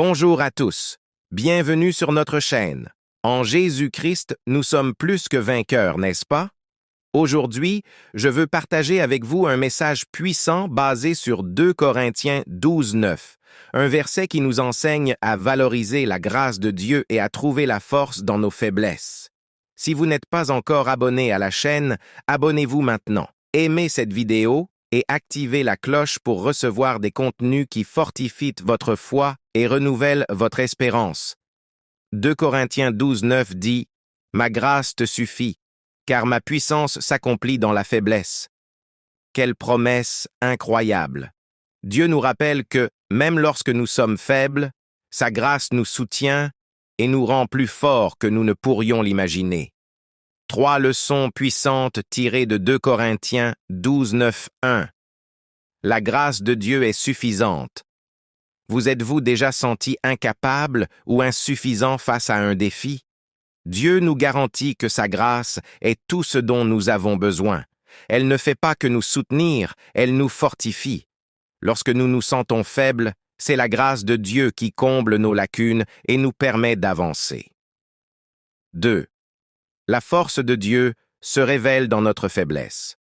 Bonjour à tous. Bienvenue sur notre chaîne. En Jésus-Christ, nous sommes plus que vainqueurs, n'est-ce pas? Aujourd'hui, je veux partager avec vous un message puissant basé sur 2 Corinthiens 12:9, un verset qui nous enseigne à valoriser la grâce de Dieu et à trouver la force dans nos faiblesses. Si vous n'êtes pas encore abonné à la chaîne, abonnez-vous maintenant. Aimez cette vidéo et activez la cloche pour recevoir des contenus qui fortifient votre foi et renouvellent votre espérance. 2 Corinthiens 12:9 dit « Ma grâce te suffit, car ma puissance s'accomplit dans la faiblesse. » Quelle promesse incroyable! Dieu nous rappelle que, même lorsque nous sommes faibles, sa grâce nous soutient et nous rend plus forts que nous ne pourrions l'imaginer. 3 leçons puissantes tirées de 2 Corinthiens 12:9-1. La grâce de Dieu est suffisante. Vous êtes-vous déjà senti incapable ou insuffisant face à un défi? Dieu nous garantit que sa grâce est tout ce dont nous avons besoin. Elle ne fait pas que nous soutenir, elle nous fortifie. Lorsque nous nous sentons faibles, c'est la grâce de Dieu qui comble nos lacunes et nous permet d'avancer. 2. La force de Dieu se révèle dans notre faiblesse.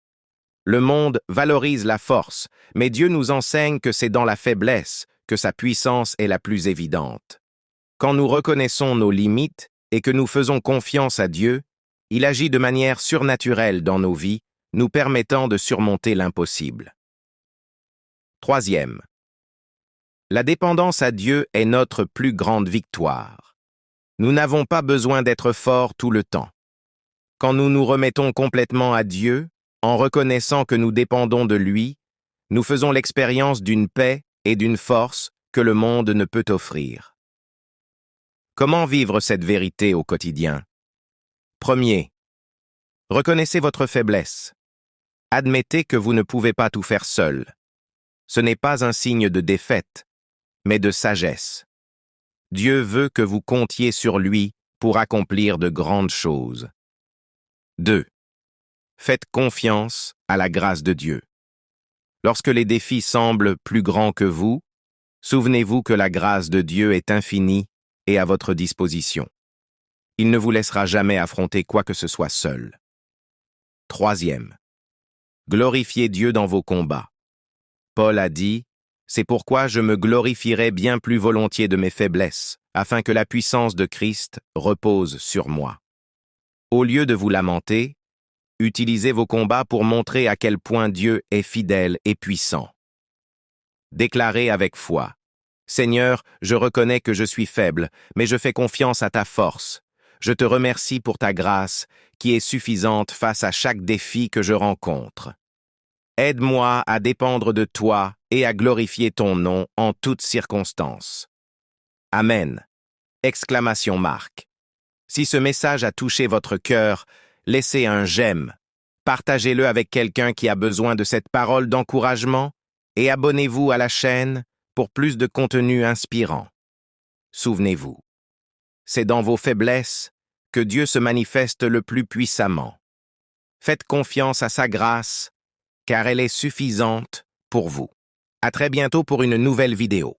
Le monde valorise la force, mais Dieu nous enseigne que c'est dans la faiblesse que sa puissance est la plus évidente. Quand nous reconnaissons nos limites et que nous faisons confiance à Dieu, il agit de manière surnaturelle dans nos vies, nous permettant de surmonter l'impossible. 3. La dépendance à Dieu est notre plus grande victoire. Nous n'avons pas besoin d'être forts tout le temps. Quand nous nous remettons complètement à Dieu, en reconnaissant que nous dépendons de lui, nous faisons l'expérience d'une paix et d'une force que le monde ne peut offrir. Comment vivre cette vérité au quotidien? 1. Reconnaissez votre faiblesse. Admettez que vous ne pouvez pas tout faire seul. Ce n'est pas un signe de défaite, mais de sagesse. Dieu veut que vous comptiez sur lui pour accomplir de grandes choses. 2. Faites confiance à la grâce de Dieu. Lorsque les défis semblent plus grands que vous, souvenez-vous que la grâce de Dieu est infinie et à votre disposition. Il ne vous laissera jamais affronter quoi que ce soit seul. 3. Glorifiez Dieu dans vos combats. Paul a dit « C'est pourquoi je me glorifierai bien plus volontiers de mes faiblesses, afin que la puissance de Christ repose sur moi. » Au lieu de vous lamenter, utilisez vos combats pour montrer à quel point Dieu est fidèle et puissant. Déclarez avec foi « Seigneur, je reconnais que je suis faible, mais je fais confiance à ta force. Je te remercie pour ta grâce, qui est suffisante face à chaque défi que je rencontre. Aide-moi à dépendre de toi et à glorifier ton nom en toutes circonstances. Amen. ! Si ce message a touché votre cœur, laissez un j'aime, partagez-le avec quelqu'un qui a besoin de cette parole d'encouragement et abonnez-vous à la chaîne pour plus de contenu inspirant. Souvenez-vous, c'est dans vos faiblesses que Dieu se manifeste le plus puissamment. Faites confiance à sa grâce, car elle est suffisante pour vous. À très bientôt pour une nouvelle vidéo.